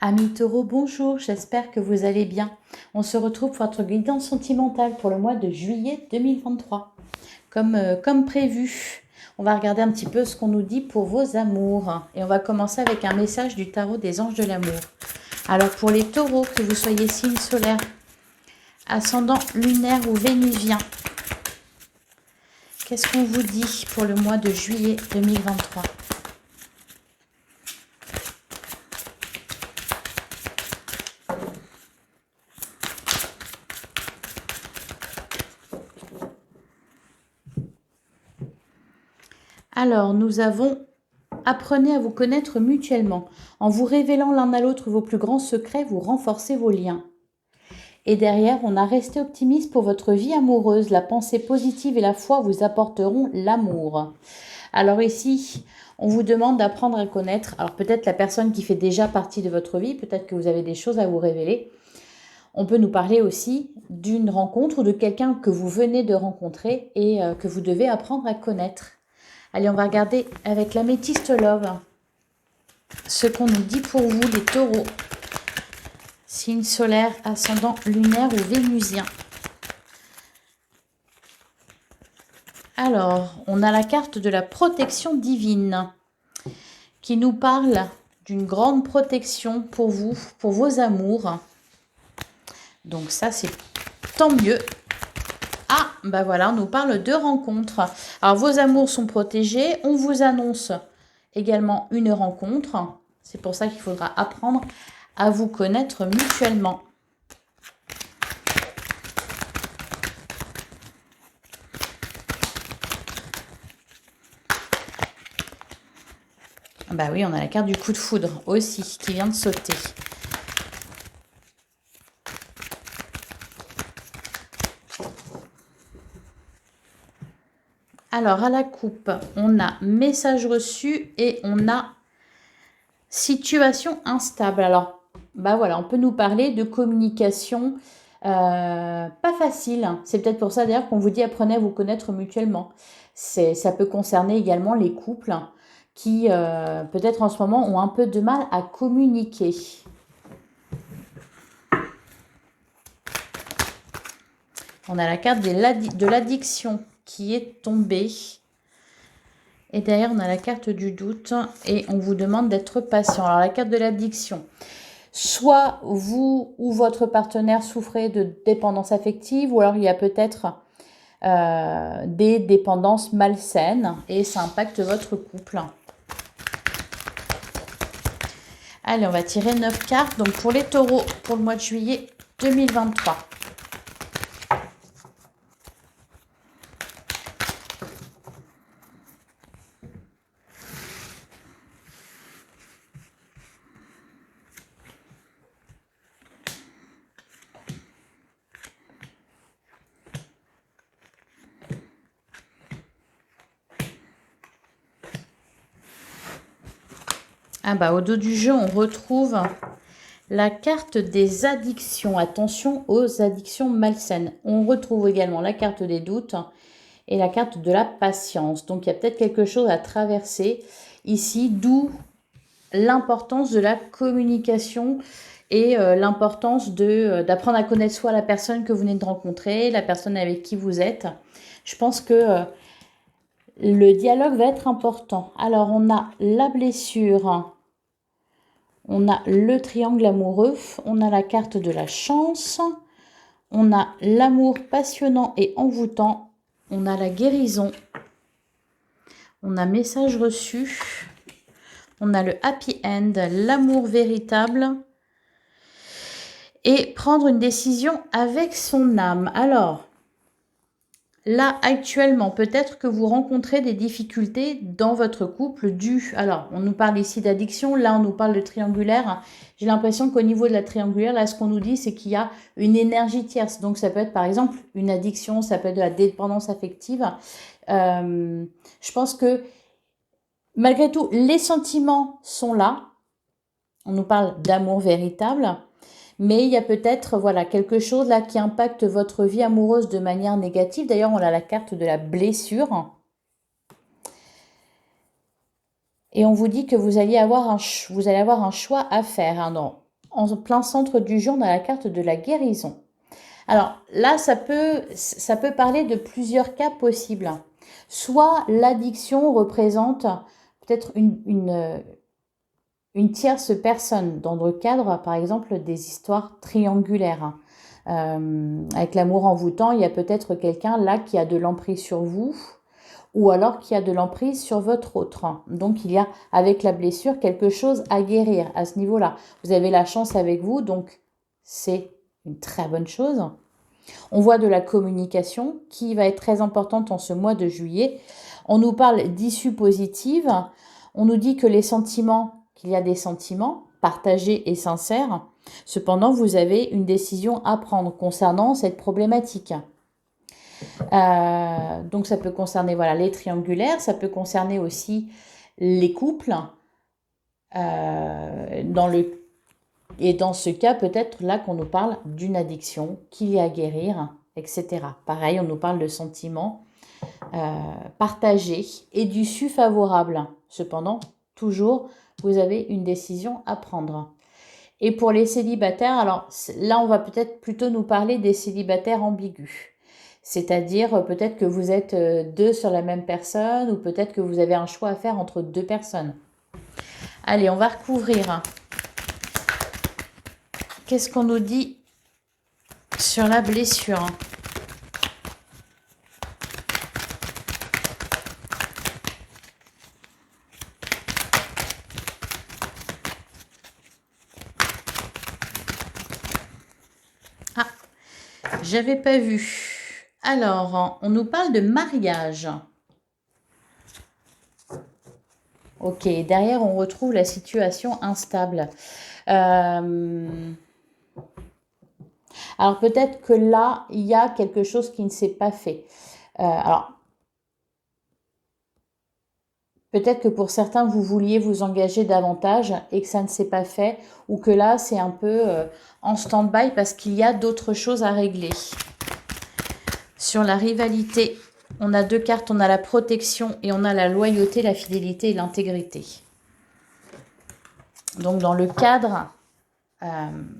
Amis taureaux, bonjour, j'espère que vous allez bien. On se retrouve pour votre guidance sentimentale pour le mois de juillet 2023. Comme prévu, on va regarder un petit peu ce qu'on nous dit pour vos amours. Et on va commencer avec un message du tarot des anges de l'amour. Alors pour les taureaux, que vous soyez signe solaire, ascendant lunaire ou vénusien, qu'est-ce qu'on vous dit pour le mois de juillet 2023 ? Alors, nous avons « Apprenez à vous connaître mutuellement. En vous révélant l'un à l'autre vos plus grands secrets, vous renforcez vos liens. » Et derrière, on a « Resté optimiste pour votre vie amoureuse. La pensée positive et la foi vous apporteront l'amour. » Alors ici, on vous demande d'apprendre à connaître, alors peut-être la personne qui fait déjà partie de votre vie, peut-être que vous avez des choses à vous révéler. On peut nous parler aussi d'une rencontre ou de quelqu'un que vous venez de rencontrer et que vous devez apprendre à connaître. Allez, on va regarder avec l'améthyste love ce qu'on nous dit pour vous, les taureaux. Signe solaire, ascendant lunaire ou vénusien. Alors, on a la carte de la protection divine qui nous parle d'une grande protection pour vous, pour vos amours. Donc ça, c'est tant mieux. Ah, ben voilà, on nous parle de rencontres. Alors, vos amours sont protégés. On vous annonce également une rencontre. C'est pour ça qu'il faudra apprendre à vous connaître mutuellement. Bah oui, on a la carte du coup de foudre aussi qui vient de sauter. Alors, à la coupe, on a message reçu et on a situation instable. Alors, bah voilà, on peut nous parler de communication pas facile. C'est peut-être pour ça d'ailleurs qu'on vous dit apprenez à vous connaître mutuellement. Ça peut concerner également les couples qui peut-être en ce moment ont un peu de mal à communiquer. On a la carte de l'addiction qui est tombée. Et derrière, on a la carte du doute et on vous demande d'être patient. Alors, la carte de l'addiction. Soit vous ou votre partenaire souffrez de dépendance affective ou alors il y a peut-être des dépendances malsaines et ça impacte votre couple. Allez, on va tirer 9 cartes. Donc, pour les taureaux, pour le mois de juillet 2023. Ah bah, au dos du jeu, on retrouve la carte des addictions. Attention aux addictions malsaines. On retrouve également la carte des doutes et la carte de la patience. Donc, il y a peut-être quelque chose à traverser ici, d'où l'importance de la communication et l'importance d'apprendre à connaître soit la personne que vous venez de rencontrer, la personne avec qui vous êtes. Je pense que le dialogue va être important. Alors, on a la blessure. On a le triangle amoureux, on a la carte de la chance, on a l'amour passionnant et envoûtant, on a la guérison, on a message reçu, on a le happy end, l'amour véritable et prendre une décision avec son âme. Alors, là, actuellement, peut-être que vous rencontrez des difficultés dans votre couple dues. Alors, on nous parle ici d'addiction, là, on nous parle de triangulaire. J'ai l'impression qu'au niveau de la triangulaire, là, ce qu'on nous dit, c'est qu'il y a une énergie tierce. Donc, ça peut être, par exemple, une addiction, ça peut être de la dépendance affective. Je pense que, malgré tout, les sentiments sont là. On nous parle d'amour véritable. Mais il y a peut-être voilà, quelque chose là qui impacte votre vie amoureuse de manière négative. D'ailleurs, on a la carte de la blessure. Et on vous dit que vous allez avoir un choix à faire. Hein, en plein centre du jeu, on a la carte de la guérison. Alors là, ça peut parler de plusieurs cas possibles. Soit l'addiction représente peut-être une tierce personne dans le cadre, par exemple, des histoires triangulaires. Avec l'amour envoûtant, il y a peut-être quelqu'un là qui a de l'emprise sur vous ou alors qui a de l'emprise sur votre autre. Donc, il y a, avec la blessure, quelque chose à guérir à ce niveau-là. Vous avez la chance avec vous, donc c'est une très bonne chose. On voit de la communication qui va être très importante en ce mois de juillet. On nous parle d'issues positives. On nous dit que les sentiments, qu'il y a des sentiments partagés et sincères. Cependant, vous avez une décision à prendre concernant cette problématique. Donc, ça peut concerner les triangulaires, ça peut concerner aussi les couples. Et dans ce cas, peut-être là qu'on nous parle d'une addiction qu'il y a à guérir, etc. Pareil, on nous parle de sentiments partagés et d'issue favorable. Cependant, toujours, vous avez une décision à prendre. Et pour les célibataires, alors là, on va peut-être plutôt nous parler des célibataires ambigus. C'est-à-dire peut-être que vous êtes deux sur la même personne ou peut-être que vous avez un choix à faire entre deux personnes. Allez, on va recouvrir. Qu'est-ce qu'on nous dit sur la blessure ? Ah, j'avais pas vu. Alors, on nous parle de mariage. Ok, derrière, on retrouve la situation instable. Alors, peut-être que là, il y a quelque chose qui ne s'est pas fait. Alors, peut-être que pour certains, vous vouliez vous engager davantage et que ça ne s'est pas fait. Ou que là, c'est un peu en stand-by parce qu'il y a d'autres choses à régler. Sur la rivalité, on a deux cartes, on a la protection et on a la loyauté, la fidélité et l'intégrité. Donc dans le cadre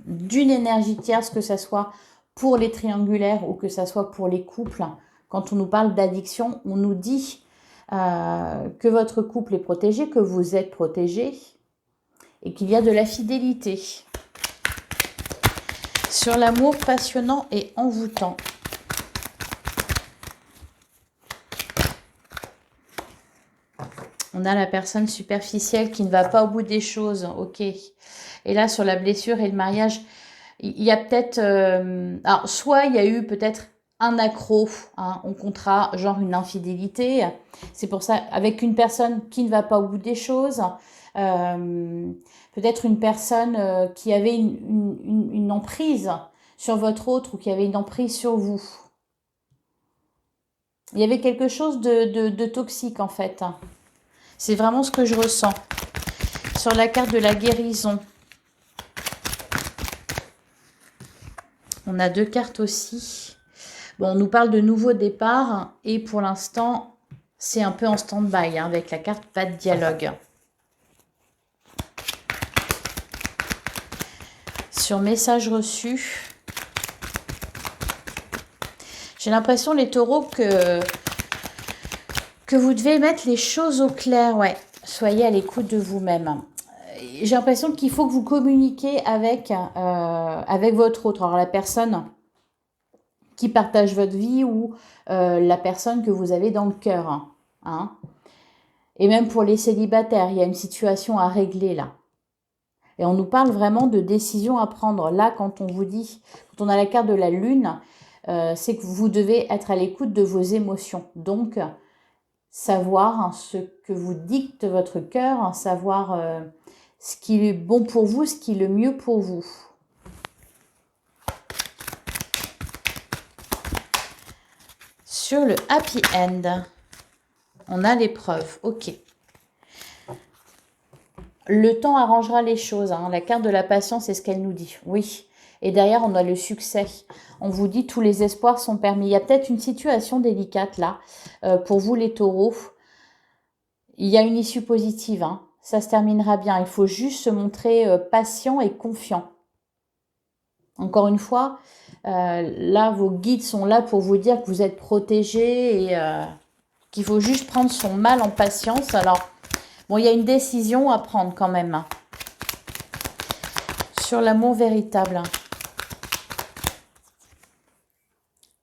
d'une énergie tierce, que ce soit pour les triangulaires ou que ce soit pour les couples, quand on nous parle d'addiction, on nous dit que votre couple est protégé, que vous êtes protégé et qu'il y a de la fidélité. Sur l'amour passionnant et envoûtant. On a la personne superficielle qui ne va pas au bout des choses, ok. Et là, sur la blessure et le mariage, il y a peut-être... alors, soit il y a eu peut-être un accro au contrat, genre une infidélité. C'est pour ça, avec une personne qui ne va pas au bout des choses. Peut-être une personne qui avait une emprise sur votre autre ou qui avait une emprise sur vous. Il y avait quelque chose de toxique, en fait. C'est vraiment ce que je ressens. Sur la carte de la guérison, on a deux cartes aussi. Bon, on nous parle de nouveau départ et pour l'instant, c'est un peu en stand-by avec la carte pas de dialogue. Sur message reçu, j'ai l'impression, les taureaux, que vous devez mettre les choses au clair, ouais. Soyez à l'écoute de vous-même. J'ai l'impression qu'il faut que vous communiquiez avec votre autre. Alors la personne qui partage votre vie ou la personne que vous avez dans le cœur. Hein. Et même pour les célibataires, il y a une situation à régler là. Et on nous parle vraiment de décisions à prendre. Là, quand on vous dit, quand on a la carte de la lune, c'est que vous devez être à l'écoute de vos émotions. Donc, savoir ce que vous dicte votre cœur, savoir ce qui est bon pour vous, ce qui est le mieux pour vous. Sur le happy end, on a l'épreuve. Ok. Le temps arrangera les choses. Hein. La carte de la patience, c'est ce qu'elle nous dit. Oui. Et derrière, on a le succès. On vous dit tous les espoirs sont permis. Il y a peut-être une situation délicate là, pour vous les taureaux. Il y a une issue positive. Hein. Ça se terminera bien. Il faut juste se montrer patient et confiant. Encore une fois, là, vos guides sont là pour vous dire que vous êtes protégé et qu'il faut juste prendre son mal en patience. Alors, bon, il y a une décision à prendre quand même, hein, sur l'amour véritable.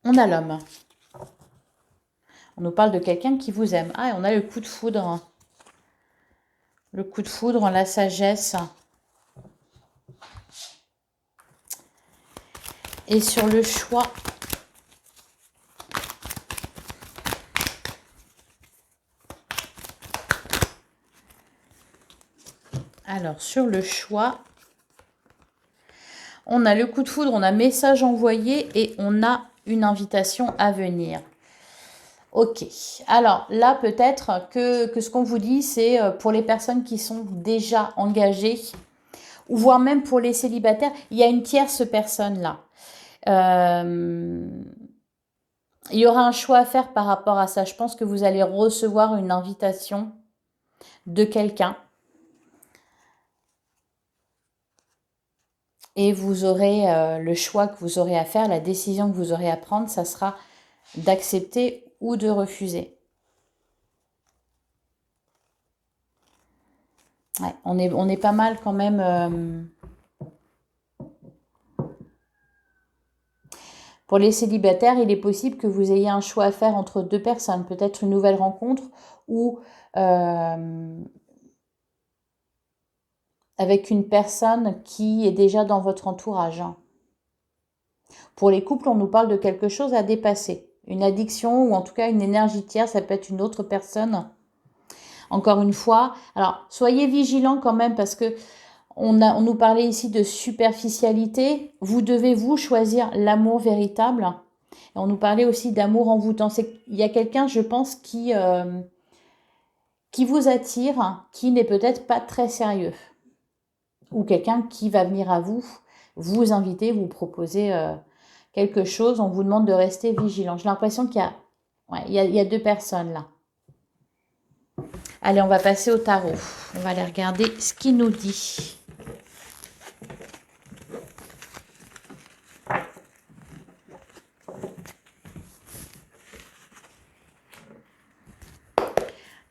On a l'homme. On nous parle de quelqu'un qui vous aime. Ah, et on a le coup de foudre. Le coup de foudre, la sagesse. Et sur le choix. Alors, sur le choix, on a le coup de foudre, on a message envoyé et on a une invitation à venir. Ok, alors là peut-être que ce qu'on vous dit, c'est pour les personnes qui sont déjà engagées, ou voire même pour les célibataires, il y a une tierce personne là. Il y aura un choix à faire par rapport à ça. Je pense que vous allez recevoir une invitation de quelqu'un. Et vous aurez le choix que vous aurez à faire, la décision que vous aurez à prendre, ça sera d'accepter ou de refuser. Ouais, on est pas mal quand même. Pour les célibataires, il est possible que vous ayez un choix à faire entre deux personnes, peut-être une nouvelle rencontre ou avec une personne qui est déjà dans votre entourage. Pour les couples, on nous parle de quelque chose à dépasser. Une addiction ou en tout cas une énergie tierce, ça peut être une autre personne. Encore une fois, alors soyez vigilants quand même parce que on nous parlait ici de superficialité. Vous devez vous choisir l'amour véritable. Et on nous parlait aussi d'amour envoûtant. Il y a quelqu'un, je pense, qui vous attire, qui n'est peut-être pas très sérieux. Ou quelqu'un qui va venir à vous, vous inviter, vous proposer quelque chose. On vous demande de rester vigilant. J'ai l'impression qu'il y a, ouais, il y a deux personnes là. Allez, on va passer au tarot. On va aller regarder ce qu'il nous dit.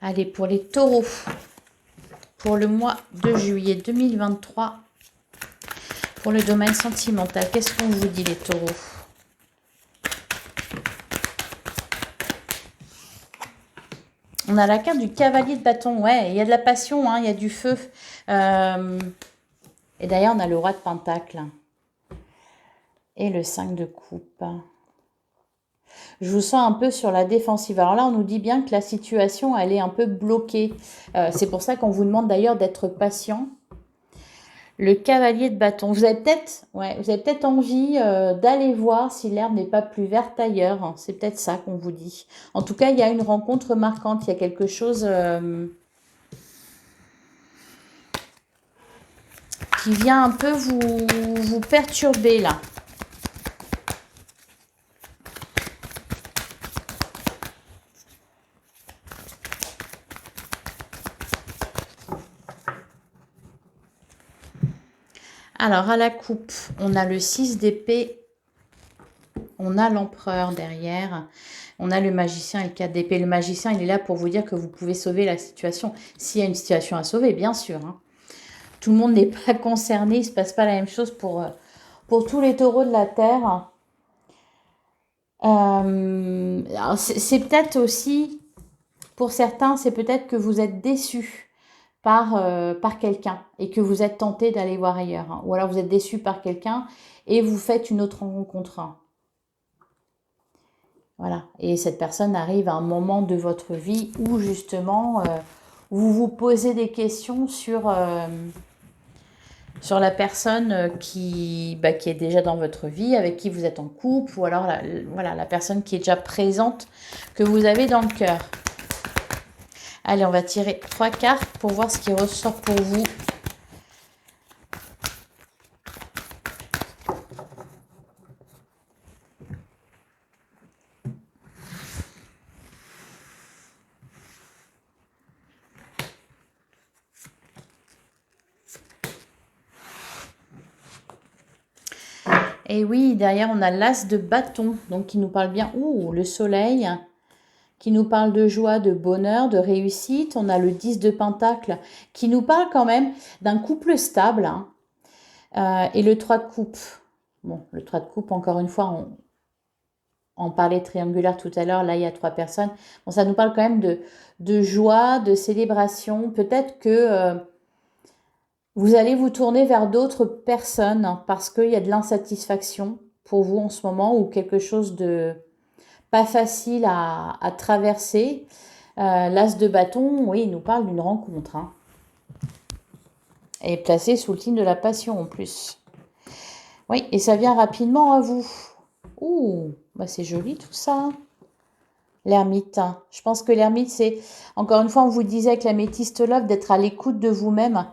Allez, pour les taureaux, pour le mois de juillet 2023, pour le domaine sentimental, qu'est-ce qu'on vous dit les taureaux? On a la carte du cavalier de bâton. Ouais, il y a de la passion, hein, il y a du feu. Et d'ailleurs, on a le roi de pentacle. Et le 5 de coupe. Je vous sens un peu sur la défensive. Alors là, on nous dit bien que la situation, elle est un peu bloquée. C'est pour ça qu'on vous demande d'ailleurs d'être patient. Le cavalier de bâton. Vous avez peut-être envie d'aller voir si l'herbe n'est pas plus verte ailleurs. C'est peut-être ça qu'on vous dit. En tout cas, il y a une rencontre marquante. Il y a quelque chose qui vient un peu vous perturber là. Alors, à la coupe, on a le 6 d'épée, on a l'empereur derrière, on a le magicien et le 4 d'épée. Le magicien, il est là pour vous dire que vous pouvez sauver la situation. S'il y a une situation à sauver, bien sûr. Hein. Tout le monde n'est pas concerné, il ne se passe pas la même chose pour tous les taureaux de la Terre. C'est peut-être aussi, pour certains, c'est peut-être que vous êtes déçus par quelqu'un et que vous êtes tenté d'aller voir ailleurs. Hein. Ou alors vous êtes déçu par quelqu'un et vous faites une autre rencontre. Hein. Voilà. Et cette personne arrive à un moment de votre vie où justement vous vous posez des questions sur la personne qui est déjà dans votre vie, avec qui vous êtes en couple, ou alors la personne qui est déjà présente, que vous avez dans le cœur. Allez, on va tirer 3 cartes pour voir ce qui ressort pour vous. Et oui, derrière, on a l'as de bâton, donc qui nous parle bien. Ouh, le soleil, qui nous parle de joie, de bonheur, de réussite. On a le 10 de pentacle, qui nous parle quand même d'un couple stable. Hein. Et le 3 de coupe. Bon, le 3 de coupe, encore une fois, on parlait triangulaire tout à l'heure. Là, il y a 3 personnes. Bon, ça nous parle quand même de joie, de célébration. Peut-être que vous allez vous tourner vers d'autres personnes hein, parce qu'il y a de l'insatisfaction pour vous en ce moment ou quelque chose de pas facile à traverser. L'as de bâton, oui, il nous parle d'une rencontre. Hein. Et placé sous le signe de la passion en plus. Oui, et ça vient rapidement à vous. Ouh, bah c'est joli tout ça. L'ermite. Hein. Je pense que l'ermite, c'est, encore une fois, on vous disait avec l'améthyste love, d'être à l'écoute de vous-même.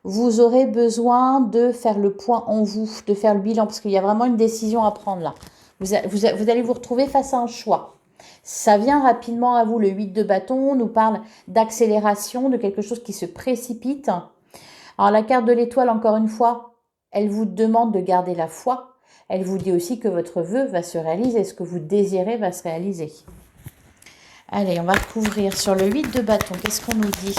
Vous aurez besoin de faire le point en vous, de faire le bilan, parce qu'il y a vraiment une décision à prendre là. Vous allez vous retrouver face à un choix. Ça vient rapidement à vous. Le 8 de bâton nous parle d'accélération, de quelque chose qui se précipite. Alors la carte de l'étoile, encore une fois, elle vous demande de garder la foi. Elle vous dit aussi que votre vœu va se réaliser, ce que vous désirez va se réaliser. Allez, on va recouvrir sur le 8 de bâton. Qu'est-ce qu'on nous dit ?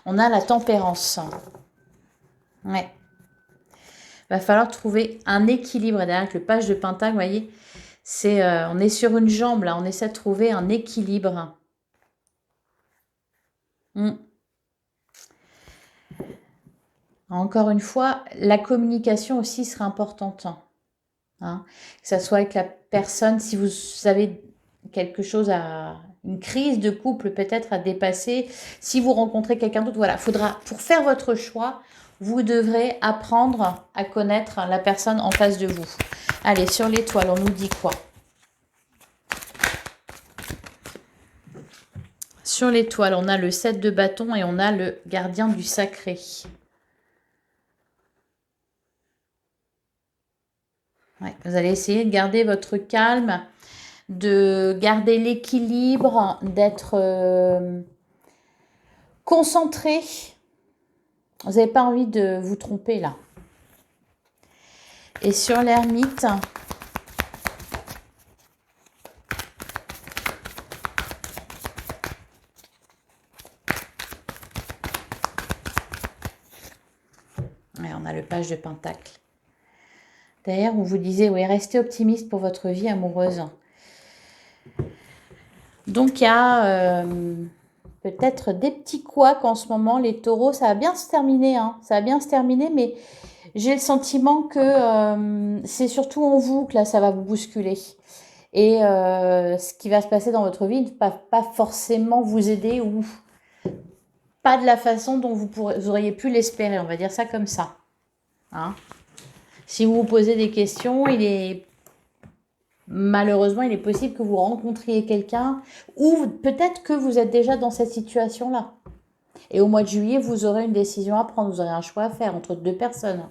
On a la tempérance. Ouais. Va falloir trouver un équilibre. Derrière avec le page de pentacle, vous voyez, c'est, on est sur une jambe là. On essaie de trouver un équilibre. Encore une fois, la communication aussi sera importante. Hein. Que ce soit avec la personne, si vous avez quelque chose une crise de couple peut-être à dépasser, si vous rencontrez quelqu'un d'autre, voilà, faudra, pour faire votre choix, vous devrez apprendre à connaître la personne en face de vous. Allez, sur l'étoile, on nous dit quoi ? Sur l'étoile, on a le 7 de bâton et on a le gardien du sacré. Ouais, vous allez essayer de garder votre calme, de garder l'équilibre, d'être concentré. Vous n'avez pas envie de vous tromper là. Et sur l'ermite, ouais, on a le page de pentacle. D'ailleurs, on vous disait, oui, restez optimiste pour votre vie amoureuse. Donc, il y a peut-être des petits couacs en ce moment, les taureaux. Ça va bien se terminer, hein. Ça va bien se terminer, mais j'ai le sentiment que c'est surtout en vous que là, ça va vous bousculer. Et ce qui va se passer dans votre vie ne va pas forcément vous aider ou pas de la façon dont vous auriez pu l'espérer. On va dire ça comme ça. Hein. Si vous vous posez des questions, malheureusement, il est possible que vous rencontriez quelqu'un ou peut-être que vous êtes déjà dans cette situation-là. Et au mois de juillet, vous aurez une décision à prendre, vous aurez un choix à faire entre 2 personnes.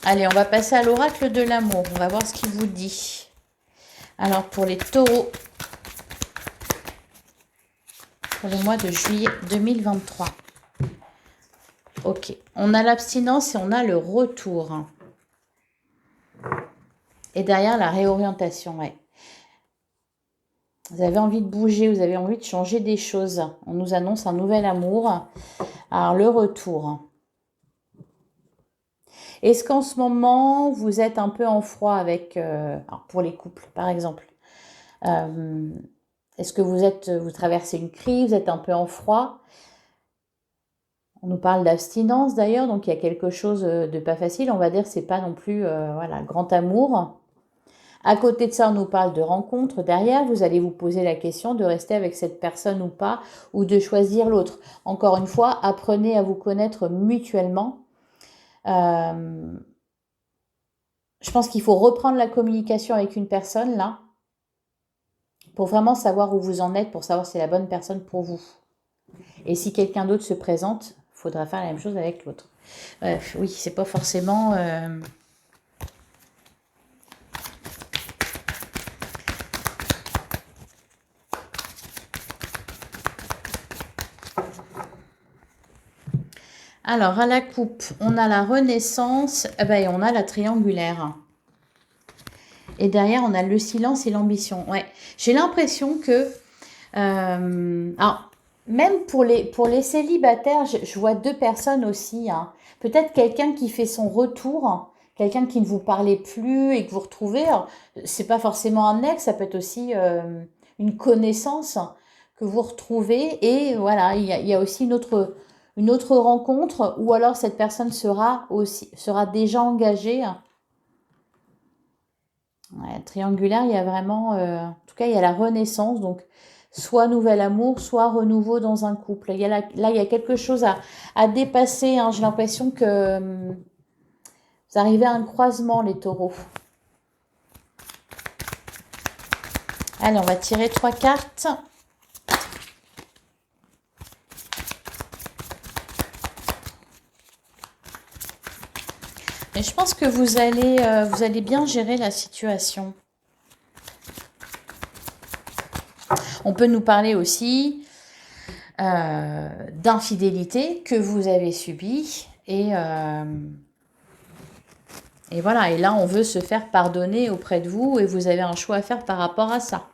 Allez, on va passer à l'oracle de l'amour. On va voir ce qu'il vous dit. Alors, pour les taureaux, pour le mois de juillet 2023. Ok, on a l'abstinence et on a le retour. Et derrière, la réorientation, ouais. Vous avez envie de bouger, vous avez envie de changer des choses. On nous annonce un nouvel amour. Alors, le retour. Est-ce qu'en ce moment, vous êtes un peu en froid avec... alors pour les couples, par exemple. Est-ce que vous traversez une crise, vous êtes un peu en froid? On nous parle d'abstinence d'ailleurs, donc il y a quelque chose de pas facile. On va dire que c'est pas non plus voilà, grand amour. À côté de ça, on nous parle de rencontre. Derrière, vous allez vous poser la question de rester avec cette personne ou pas, ou de choisir l'autre. Encore une fois, apprenez à vous connaître mutuellement. Je pense qu'il faut reprendre la communication avec une personne, là, pour vraiment savoir où vous en êtes, pour savoir si c'est la bonne personne pour vous. Et si quelqu'un d'autre se présente, il faudra faire la même chose avec l'autre. Oui, c'est pas forcément... Alors, à la coupe, on a la renaissance, et on a la triangulaire. Et derrière, on a le silence et l'ambition. Ouais, j'ai l'impression que... alors, même pour les célibataires, je vois deux personnes aussi. Hein. Peut-être quelqu'un qui fait son retour, quelqu'un qui ne vous parlait plus et que vous retrouvez. C'est pas forcément un ex, ça peut être aussi une connaissance que vous retrouvez. Et voilà, il y a aussi une autre rencontre, ou alors cette personne sera déjà engagée. Ouais, triangulaire, il y a vraiment, en tout cas, il y a la renaissance, donc soit nouvel amour, soit renouveau dans un couple. Là, il y a quelque chose à dépasser. Hein. J'ai l'impression que vous arrivez à un croisement, les taureaux. Allez, on va tirer 3 cartes. Et je pense que vous allez bien gérer la situation. On peut nous parler aussi d'infidélité que vous avez subie et voilà, et là on veut se faire pardonner auprès de vous et vous avez un choix à faire par rapport à ça.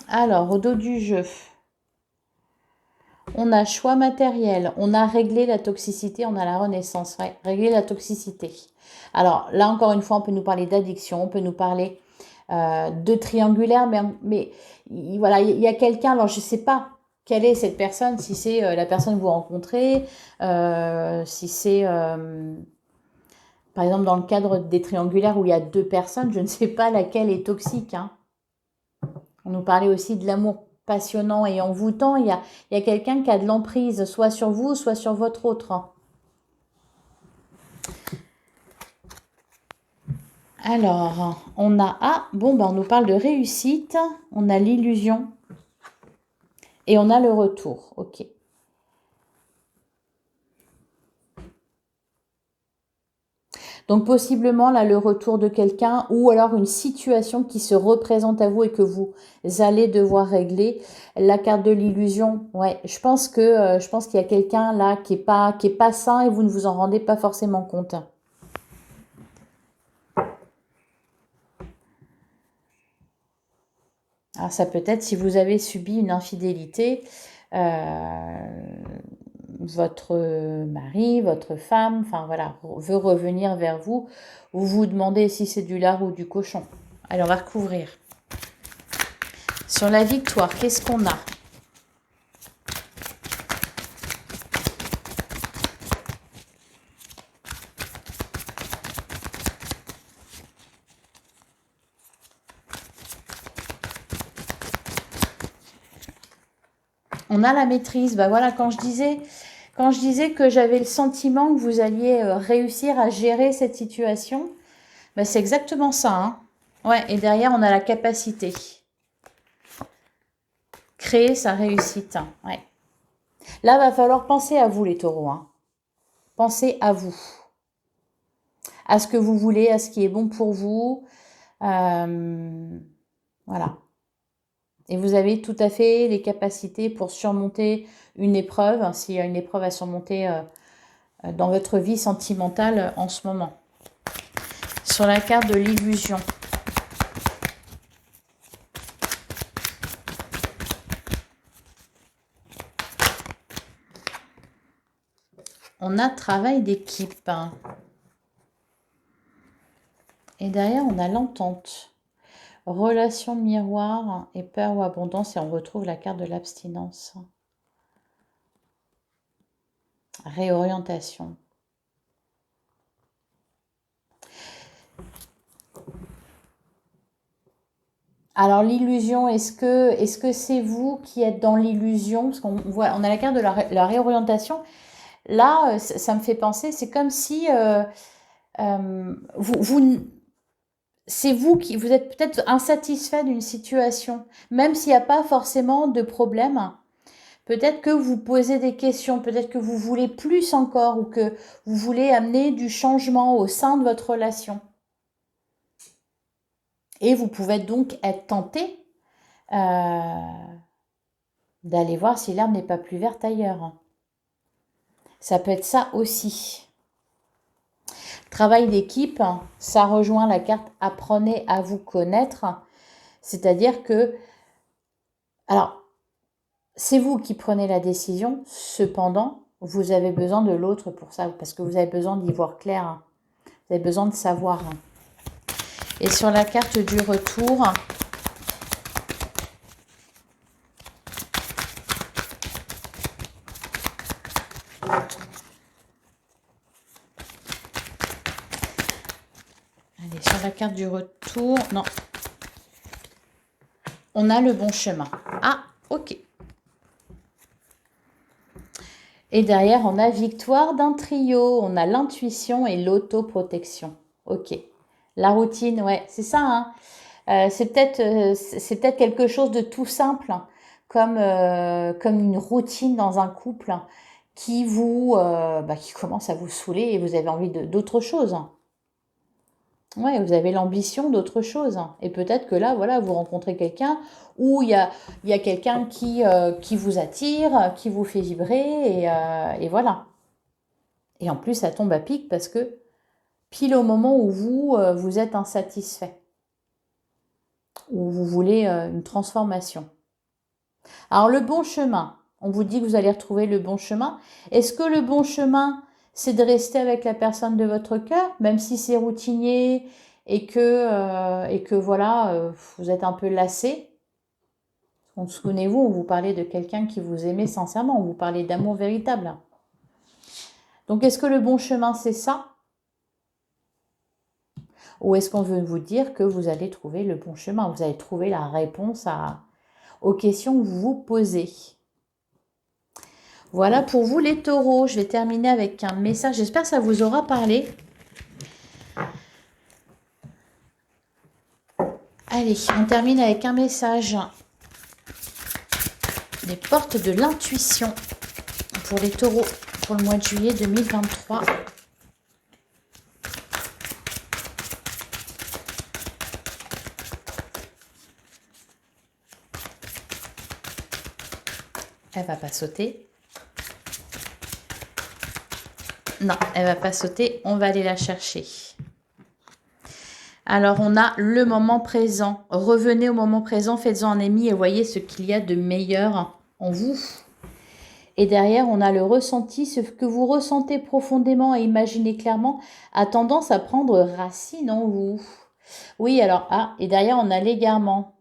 Alors, au dos du jeu, on a choix matériel, on a réglé la toxicité, on a la renaissance, ouais, régler la toxicité. Alors là, encore une fois, on peut nous parler d'addiction, on peut nous parler de triangulaire, mais voilà, il y a quelqu'un, alors je ne sais pas quelle est cette personne, si c'est la personne que vous rencontrez, si c'est, par exemple, dans le cadre des triangulaires où il y a 2 personnes, je ne sais pas laquelle est toxique, hein. On nous parlait aussi de l'amour passionnant et envoûtant. Il y a quelqu'un qui a de l'emprise, soit sur vous, soit sur votre autre. Alors, on a... Ah, bon, on nous parle de réussite. On a l'illusion. Et on a le retour. Ok. Donc, possiblement, là, le retour de quelqu'un ou alors une situation qui se représente à vous et que vous allez devoir régler. La carte de l'illusion, ouais, je pense qu'il y a quelqu'un là qui est pas sain et vous ne vous en rendez pas forcément compte. Alors, ça peut être si vous avez subi une infidélité, votre mari, votre femme, enfin voilà, veut revenir vers vous, ou vous demandez si c'est du lard ou du cochon. Allez, on va recouvrir. Sur la victoire, qu'est-ce qu'on a? On a la maîtrise. Bah voilà, quand je disais que j'avais le sentiment que vous alliez réussir à gérer cette situation, bah c'est exactement ça. Hein. Ouais, et derrière, on a la capacité. Créer sa réussite. Hein. Ouais. Là, va falloir penser à vous, les taureaux. Hein. Pensez à vous. À ce que vous voulez, à ce qui est bon pour vous. Voilà. Et vous avez tout à fait les capacités pour surmonter une épreuve, hein, s'il y a une épreuve à surmonter dans votre vie sentimentale en ce moment. Sur la carte de l'illusion. On a travail d'équipe. Et derrière, on a l'entente. Relation miroir et peur ou abondance. Et on retrouve la carte de l'abstinence. Réorientation. Alors l'illusion, est-ce que c'est vous qui êtes dans l'illusion? Parce qu'on voit, on a la carte de la réorientation. Là, ça me fait penser, c'est comme si c'est vous qui vous êtes peut-être insatisfait d'une situation, même s'il n'y a pas forcément de problème. Peut-être que vous posez des questions, peut-être que vous voulez plus encore ou que vous voulez amener du changement au sein de votre relation. Et vous pouvez donc être tenté d'aller voir si l'herbe n'est pas plus verte ailleurs. Ça peut être ça aussi. Travail d'équipe, ça rejoint la carte « Apprenez à vous connaître ». C'est-à-dire que, alors, c'est vous qui prenez la décision, cependant, vous avez besoin de l'autre pour ça, parce que vous avez besoin d'y voir clair. Vous avez besoin de savoir. Et sur la carte du retour, allez, sur la carte du retour, non, on a le bon chemin. Ah, ok. Et derrière, on a victoire d'un trio. On a l'intuition et l'autoprotection. Ok. La routine, ouais, c'est ça. Hein. C'est peut-être quelque chose de tout simple, hein, comme une routine dans un couple qui qui commence à vous saouler et vous avez envie d'autre chose. Ouais, vous avez l'ambition d'autre chose. Et peut-être que là, voilà, vous rencontrez quelqu'un où il y a quelqu'un qui vous attire, qui vous fait vibrer, et voilà. Et en plus, ça tombe à pic parce que pile au moment où vous êtes insatisfait, où vous voulez une transformation. Alors, le bon chemin, on vous dit que vous allez retrouver le bon chemin. Est-ce que le bon chemin, c'est de rester avec la personne de votre cœur, même si c'est routinier et que voilà, vous êtes un peu lassé? Souvenez-vous, on vous parlait de quelqu'un qui vous aimait sincèrement, on vous parlait d'amour véritable. Donc, est-ce que le bon chemin, c'est ça? Ou est-ce qu'on veut vous dire que vous allez trouver le bon chemin? Vous allez trouver la réponse aux questions que vous vous posez. Voilà pour vous les taureaux. Je vais terminer avec un message. J'espère que ça vous aura parlé. Allez, on termine avec un message. Les portes de l'intuition pour les taureaux pour le mois de juillet 2023. Elle va pas sauter. Non, elle va pas sauter. On va aller la chercher. Alors, on a le moment présent. Revenez au moment présent, faites-en un ami et voyez ce qu'il y a de meilleur en vous. Et derrière, on a le ressenti. Ce que vous ressentez profondément et imaginez clairement a tendance à prendre racine en vous. Oui, alors, et derrière, on a l'égarement.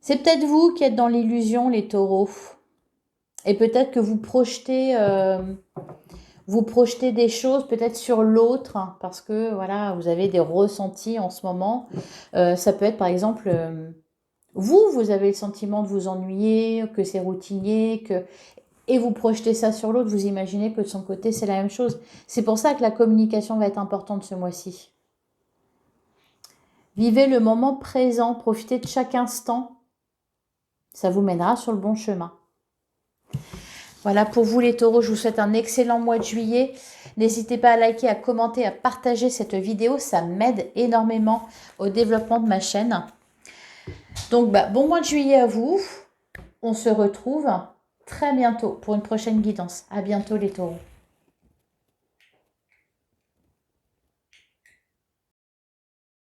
C'est peut-être vous qui êtes dans l'illusion, les taureaux. Et peut-être que vous projetez des choses peut-être sur l'autre, hein, parce que voilà, vous avez des ressentis en ce moment. Ça peut être par exemple, vous avez le sentiment de vous ennuyer, que c'est routinier, et vous projetez ça sur l'autre, vous imaginez que de son côté c'est la même chose. C'est pour ça que la communication va être importante ce mois-ci. Vivez le moment présent, profitez de chaque instant. Ça vous mènera sur le bon chemin. Voilà pour vous les taureaux, je vous souhaite un excellent mois de juillet. N'hésitez pas à liker, à commenter, à partager cette vidéo, ça m'aide énormément au développement de ma chaîne. Donc bon mois de juillet à vous, on se retrouve très bientôt pour une prochaine guidance. À bientôt les taureaux.